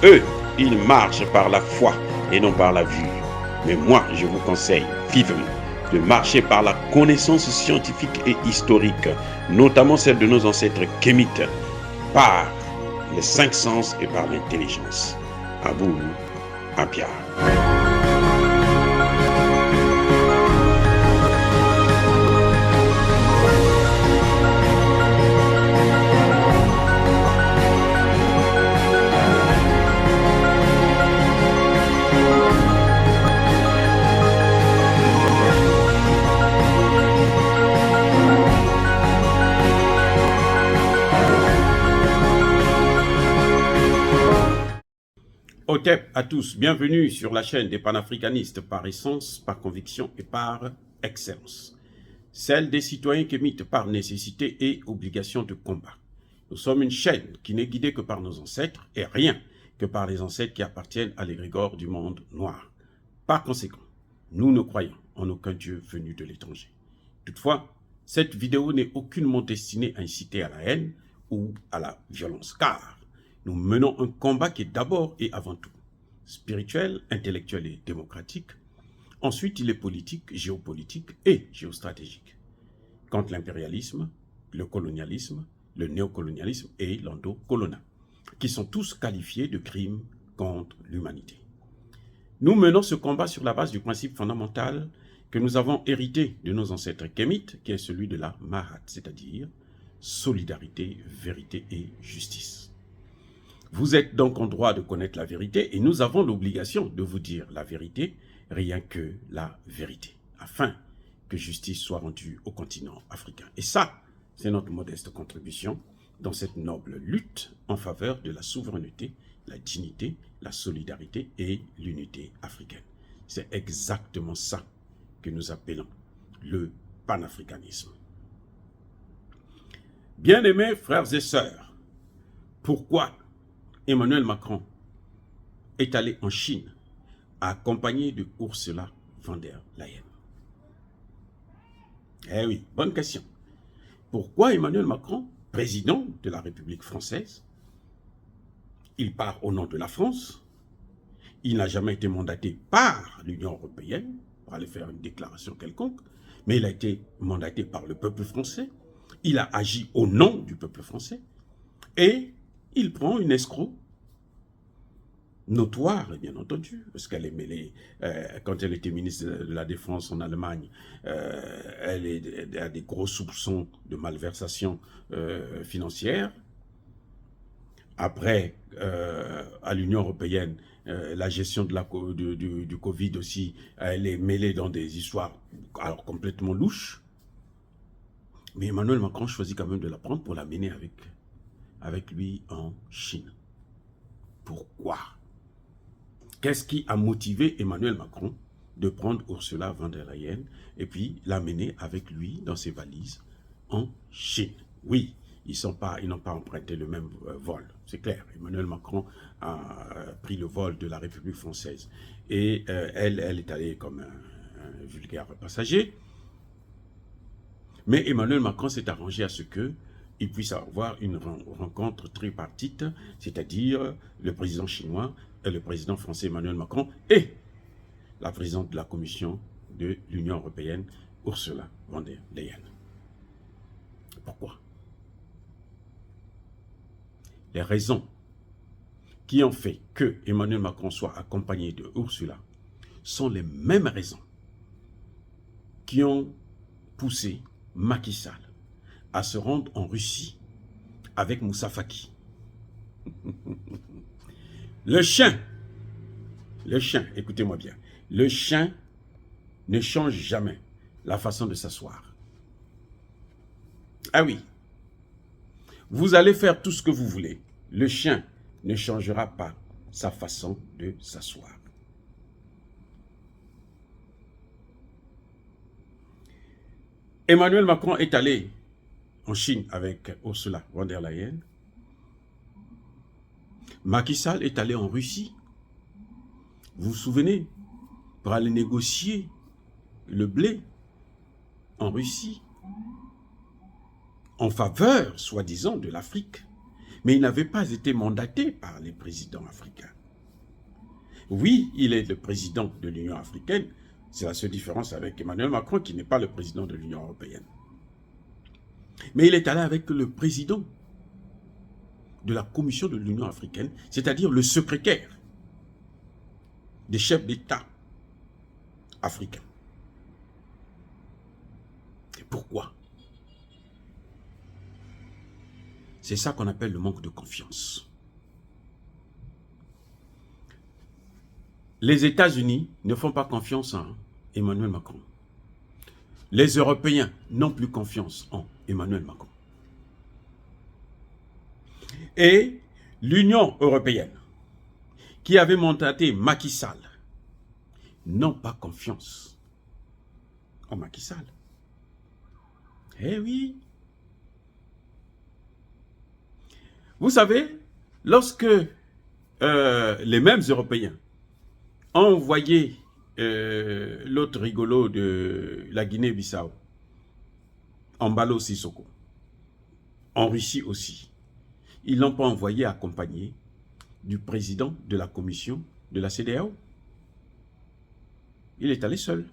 Eux, ils marchent par la foi et non par la vue. Mais moi, je vous conseille vivement de marcher par la connaissance scientifique et historique, notamment celle de nos ancêtres kémites, par les cinq sens et par l'intelligence. Abou Apia. Otep à tous, bienvenue sur la chaîne des panafricanistes par essence, par conviction et par excellence. Celle des citoyens kémites par nécessité et obligation de combat. Nous sommes une chaîne qui n'est guidée que par nos ancêtres et rien que par les ancêtres qui appartiennent à l'égrégore du monde noir. Par conséquent, nous ne croyons en aucun Dieu venu de l'étranger. Toutefois, cette vidéo n'est aucunement destinée à inciter à la haine ou à la violence, car nous menons un combat qui est d'abord et avant tout spirituel, intellectuel et démocratique. Ensuite, il est politique, géopolitique et géostratégique. Contre l'impérialisme, le colonialisme, le néocolonialisme et l'endocoloniat, qui sont tous qualifiés de crimes contre l'humanité. Nous menons ce combat sur la base du principe fondamental que nous avons hérité de nos ancêtres kémites, qui est celui de la Mahat, c'est-à-dire solidarité, vérité et justice. Vous êtes donc en droit de connaître la vérité et nous avons l'obligation de vous dire la vérité, rien que la vérité, afin que justice soit rendue au continent africain. Et ça, c'est notre modeste contribution dans cette noble lutte en faveur de la souveraineté, la dignité, la solidarité et l'unité africaine. C'est exactement ça que nous appelons le panafricanisme. Bien-aimés frères et sœurs, pourquoi Emmanuel Macron est allé en Chine accompagné de Ursula von der Leyen? Eh oui, bonne question. Pourquoi Emmanuel Macron, président de la République française, il part au nom de la France, il n'a jamais été mandaté par l'Union européenne pour aller faire une déclaration quelconque, mais il a été mandaté par le peuple français, il a agi au nom du peuple français, et il prend une escroc notoire, bien entendu, parce qu'elle est mêlée, quand elle était ministre de la Défense en Allemagne, elle a des gros soupçons de malversation financière. Après, à l'Union européenne, la gestion de du Covid aussi, elle est mêlée dans des histoires alors complètement louches. Mais Emmanuel Macron choisit quand même de la prendre pour la mener avec lui en Chine. Pourquoi? Qu'est-ce qui a motivé Emmanuel Macron de prendre Ursula von der Leyen et puis l'amener avec lui dans ses valises en Chine? Oui, ils n'ont pas emprunté le même vol, c'est clair. Emmanuel Macron a pris le vol de la République française et elle est allée comme un vulgaire passager. Mais Emmanuel Macron s'est arrangé à ce qu'il puisse avoir une rencontre tripartite, c'est-à-dire le président chinois, le président français Emmanuel Macron et la présidente de la Commission de l'Union européenne, Ursula von der Leyen. Pourquoi? Les raisons qui ont fait que Emmanuel Macron soit accompagné de Ursula sont les mêmes raisons qui ont poussé Macky Sall à se rendre en Russie avec Moussa Faki. Le chien, écoutez-moi bien, le chien ne change jamais la façon de s'asseoir. Ah oui, vous allez faire tout ce que vous voulez, le chien ne changera pas sa façon de s'asseoir. Emmanuel Macron est allé en Chine avec Ursula von der Leyen. Macky Sall est allé en Russie. Vous vous souvenez, pour aller négocier le blé en Russie, en faveur, soi-disant, de l'Afrique. Mais il n'avait pas été mandaté par les présidents africains. Oui, il est le président de l'Union africaine. C'est la seule différence avec Emmanuel Macron, qui n'est pas le président de l'Union européenne. Mais il est allé avec le président de la Commission de l'Union africaine, c'est-à-dire le secrétaire des chefs d'État africains. Et pourquoi? C'est ça qu'on appelle le manque de confiance. Les États-Unis ne font pas confiance en Emmanuel Macron. Les Européens n'ont plus confiance en Emmanuel Macron. Et l'Union européenne, qui avait mandaté Macky Sall, n'ont pas confiance en Macky Sall. Eh oui. Vous savez, lorsque les mêmes Européens ont envoyé l'autre rigolo de la Guinée-Bissau, Embalo Sissoko, en Russie aussi, ils ne l'ont pas envoyé accompagné du président de la commission de la CEDEAO. Il est allé seul.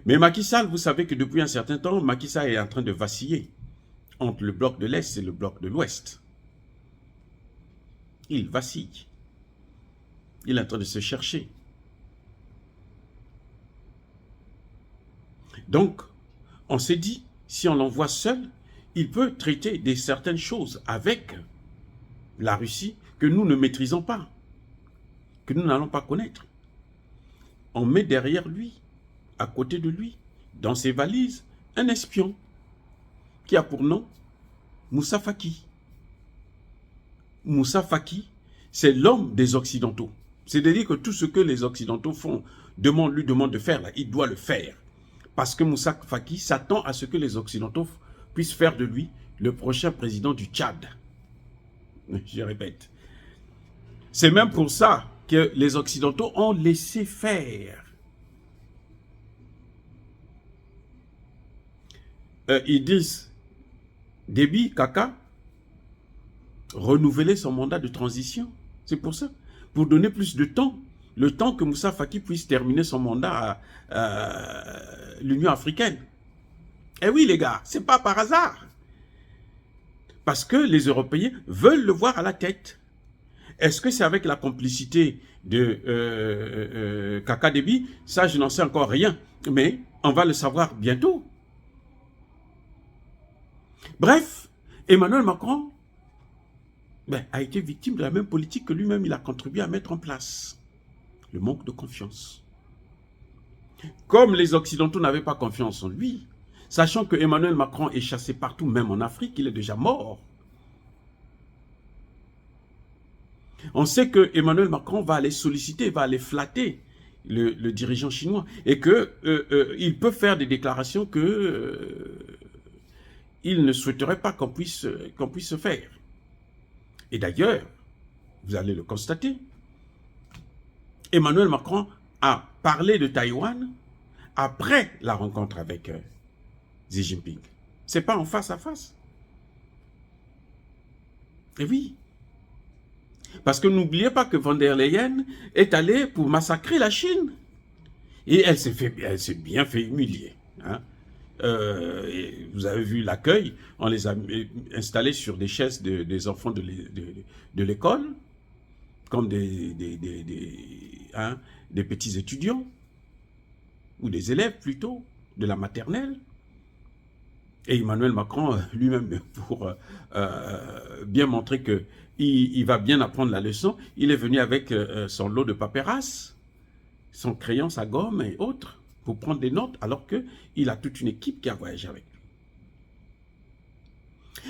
Mais Macky Sall, vous savez que depuis un certain temps, Macky Sall est en train de vaciller entre le bloc de l'Est et le bloc de l'Ouest. Il vacille. Il est en train de se chercher. Donc, on s'est dit, si on l'envoie seul, il peut traiter de certaines choses avec la Russie que nous ne maîtrisons pas, que nous n'allons pas connaître. On met derrière lui, à côté de lui, dans ses valises, un espion qui a pour nom Moussa Faki. Moussa Faki, c'est l'homme des Occidentaux. C'est-à-dire que tout ce que les Occidentaux font, lui demandent de faire, là, il doit le faire. Parce que Moussa Faki s'attend à ce que les Occidentaux puissent faire de lui le prochain président du Tchad. Je répète. C'est même pour ça que les Occidentaux ont laissé faire. Idriss Déby, Kaka, renouveler son mandat de transition. C'est pour ça. Pour donner plus de temps. Le temps que Moussa Faki puisse terminer son mandat à l'Union africaine. Eh oui les gars, c'est pas par hasard. Parce que les Européens veulent le voir à la tête. Est-ce que c'est avec la complicité de Kaka Déby? Ça, je n'en sais encore rien. Mais on va le savoir bientôt. Bref, Emmanuel Macron a été victime de la même politique que lui-même il a contribué à mettre en place. Le manque de confiance. Comme les Occidentaux n'avaient pas confiance en lui, sachant que Emmanuel Macron est chassé partout, même en Afrique, il est déjà mort. On sait que Emmanuel Macron va aller solliciter, va aller flatter le dirigeant chinois et qu'il peut faire des déclarations que il ne souhaiterait pas qu'on puisse se faire. Et d'ailleurs, vous allez le constater, Emmanuel Macron a parlé de Taïwan après la rencontre avec Xi Jinping. Ce n'est pas en face à face. Et oui. Parce que n'oubliez pas que von der Leyen est allée pour massacrer la Chine. Et elle s'est bien fait humilier. Hein. Vous avez vu l'accueil, on les a installés sur des chaises des enfants de l'école, comme des petits étudiants, ou des élèves plutôt, de la maternelle. Et Emmanuel Macron, lui-même, pour bien montrer qu'il va bien apprendre la leçon, il est venu avec son lot de paperasse, son crayon, sa gomme et autres, pour prendre des notes, alors qu'il a toute une équipe qui a voyagé avec lui.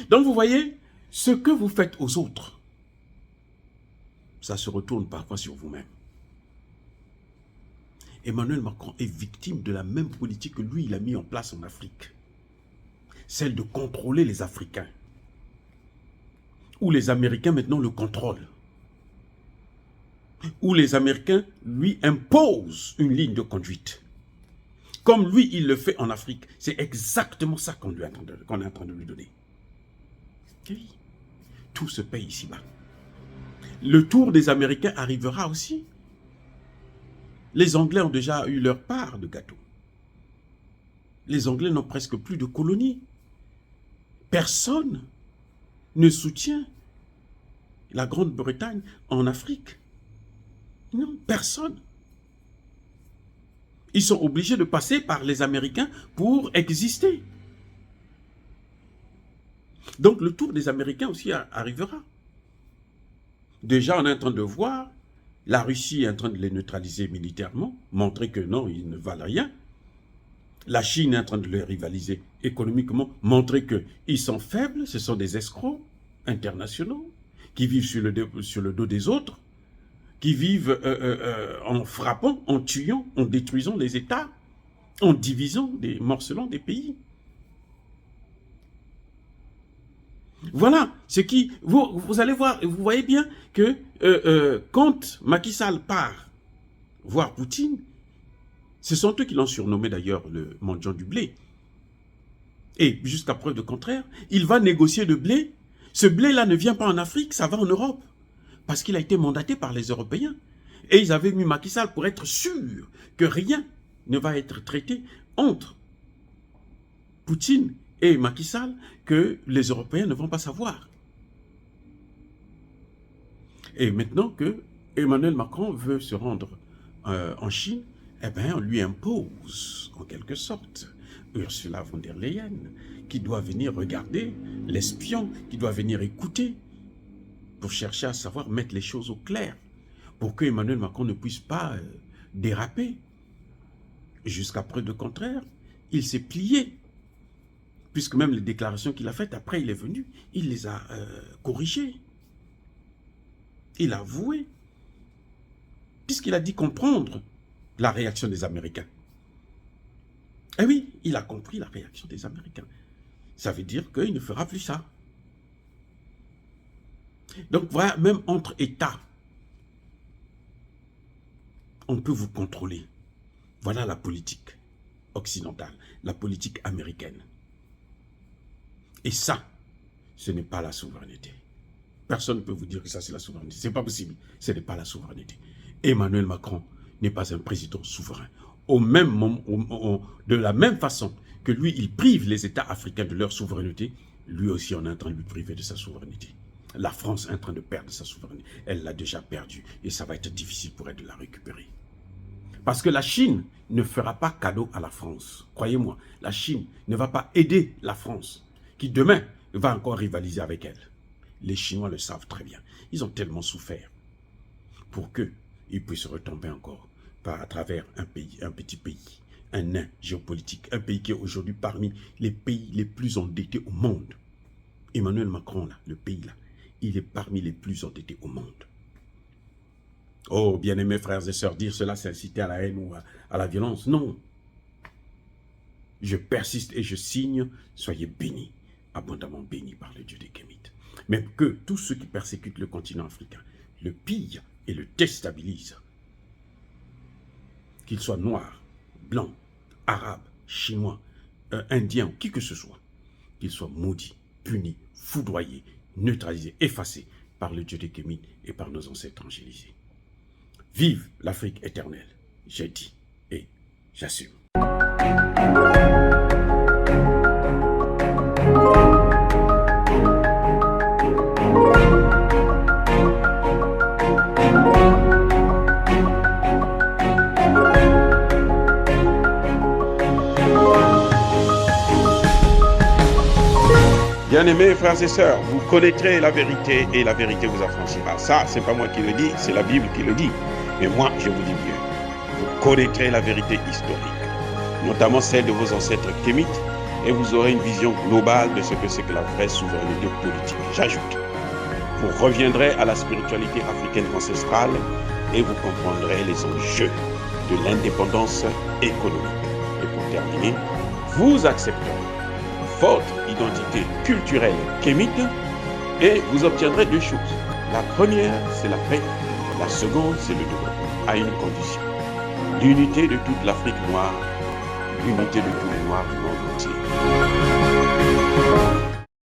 Donc vous voyez, ce que vous faites aux autres, ça se retourne parfois sur vous-même. Emmanuel Macron est victime de la même politique que lui, il a mis en place en Afrique. Celle de contrôler les Africains. Où les Américains maintenant le contrôlent. Où les Américains lui imposent une ligne de conduite. Comme lui, il le fait en Afrique. C'est exactement ça qu'on est en train de lui donner. Oui. Tout se paye ici-bas. Le tour des Américains arrivera aussi. Les Anglais ont déjà eu leur part de gâteau. Les Anglais n'ont presque plus de colonies. Personne ne soutient la Grande-Bretagne en Afrique. Non, personne. Ils sont obligés de passer par les Américains pour exister. Donc le tour des Américains aussi arrivera. Déjà, on est en train de voir, la Russie est en train de les neutraliser militairement, montrer que non, ils ne valent rien. La Chine est en train de les rivaliser économiquement, montrer qu'ils sont faibles, ce sont des escrocs internationaux qui vivent sur le dos des autres, qui vivent en frappant, en tuant, en détruisant les États, en divisant, morcelant des pays. Voilà ce qui... Vous allez voir, vous voyez bien que quand Macky Sall part voir Poutine, ce sont eux qui l'ont surnommé d'ailleurs le mendiant du blé. Et jusqu'à preuve de contraire, il va négocier le blé. Ce blé-là ne vient pas en Afrique, ça va en Europe. Parce qu'il a été mandaté par les Européens. Et ils avaient mis Macky Sall pour être sûr que rien ne va être traité entre Poutine et Macky Sall, que les Européens ne vont pas savoir. Et maintenant que Emmanuel Macron veut se rendre en Chine, eh bien, on lui impose, en quelque sorte, Ursula von der Leyen, qui doit venir regarder l'espion, qui doit venir écouter, pour chercher à savoir mettre les choses au clair, pour que Emmanuel Macron ne puisse pas déraper. Jusqu'à preuve de contraire, il s'est plié. Puisque même les déclarations qu'il a faites, après il est venu, il les a corrigées. Il a avoué. Puisqu'il a dit comprendre la réaction des Américains. Eh oui, il a compris la réaction des Américains. Ça veut dire qu'il ne fera plus ça. Donc voilà, même entre États, on peut vous contrôler. Voilà la politique occidentale, la politique américaine. Et ça, ce n'est pas la souveraineté. Personne ne peut vous dire que ça c'est la souveraineté. Ce n'est pas possible. Ce n'est pas la souveraineté. Emmanuel Macron n'est pas un président souverain. De la même façon que lui, il prive les États africains de leur souveraineté, lui aussi on est en train de lui priver de sa souveraineté. La France est en train de perdre sa souveraineté. Elle l'a déjà perdue et ça va être difficile pour elle de la récupérer. Parce que la Chine ne fera pas cadeau à la France. Croyez-moi, la Chine ne va pas aider la France, qui demain va encore rivaliser avec elle. Les Chinois le savent très bien. Ils ont tellement souffert pour qu'ils puissent retomber encore à travers un petit pays, un nain géopolitique, un pays qui est aujourd'hui parmi les pays les plus endettés au monde. Emmanuel Macron, là, le pays là, il est parmi les plus endettés au monde. Oh, bien-aimés frères et sœurs, dire cela, c'est inciter à la haine ou à la violence. Non. Je persiste et je signe, soyez bénis, abondamment bénis par le Dieu des Kémites. Mais que tous ceux qui persécutent le continent africain le pillent et le déstabilisent, qu'ils soient noirs, blancs, arabes, chinois, indiens, qui que ce soit, qu'ils soient maudits, punis, foudroyés, neutralisés, effacés par le Dieu des Kémites et par nos ancêtres angélisés. Vive l'Afrique éternelle, j'ai dit et j'assume. Bien-aimés frères et sœurs, vous connaîtrez la vérité et la vérité vous affranchira. Ça, c'est pas moi qui le dis, c'est la Bible qui le dit. Mais moi, je vous dis mieux. Vous connaîtrez la vérité historique, notamment celle de vos ancêtres kémites, et vous aurez une vision globale de ce que c'est que la vraie souveraineté politique. J'ajoute, vous reviendrez à la spiritualité africaine ancestrale et vous comprendrez les enjeux de l'indépendance économique. Et pour terminer, vous accepterez votre identité culturelle kémite et vous obtiendrez deux choses. La première, c'est la paix. La seconde, c'est le développement, à une condition. L'unité de toute l'Afrique noire, l'unité de tous les Noirs du monde entier.